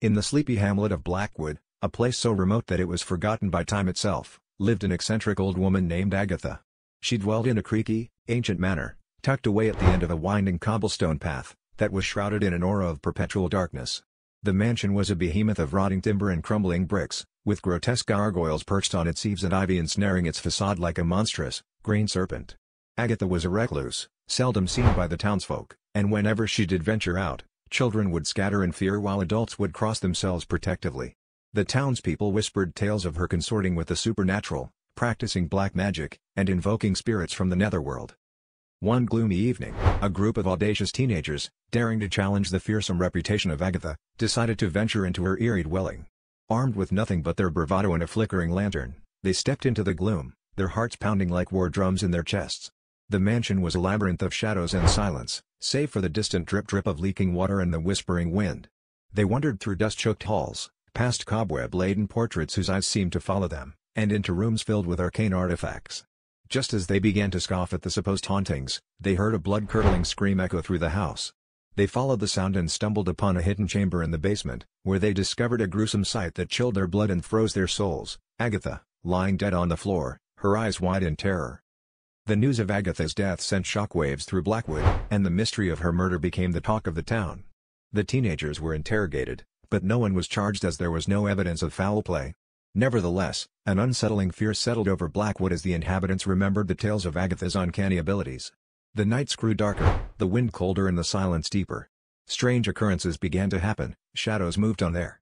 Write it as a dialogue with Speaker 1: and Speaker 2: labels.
Speaker 1: In the sleepy hamlet of Blackwood, a place so remote that it was forgotten by time itself, lived an eccentric old woman named Agatha. She dwelled in a creaky, ancient manor, tucked away at the end of a winding cobblestone path, that was shrouded in an aura of perpetual darkness. The mansion was a behemoth of rotting timber and crumbling bricks, with grotesque gargoyles perched on its eaves and ivy ensnaring its facade like a monstrous, green serpent. Agatha was a recluse, seldom seen by the townsfolk, and whenever she did venture out, children would scatter in fear while adults would cross themselves protectively. The townspeople whispered tales of her consorting with the supernatural, practicing black magic, and invoking spirits from the netherworld. One gloomy evening, a group of audacious teenagers, daring to challenge the fearsome reputation of Agatha, decided to venture into her eerie dwelling. Armed with nothing but their bravado and a flickering lantern, they stepped into the gloom, their hearts pounding like war drums in their chests. The mansion was a labyrinth of shadows and silence, save for the distant drip-drip of leaking water and the whispering wind. They wandered through dust-choked halls, past cobweb-laden portraits whose eyes seemed to follow them, and into rooms filled with arcane artifacts. Just as they began to scoff at the supposed hauntings, they heard a blood-curdling scream echo through the house. They followed the sound and stumbled upon a hidden chamber in the basement, where they discovered a gruesome sight that chilled their blood and froze their souls: Agatha, lying dead on the floor, her eyes wide in terror. The news of Agatha's death sent shockwaves through Blackwood, and the mystery of her murder became the talk of the town. The teenagers were interrogated, but no one was charged as there was no evidence of foul play. Nevertheless, an unsettling fear settled over Blackwood as the inhabitants remembered the tales of Agatha's uncanny abilities. The nights grew darker, the wind colder and the silence deeper. Strange occurrences began to happen, shadows moved on air,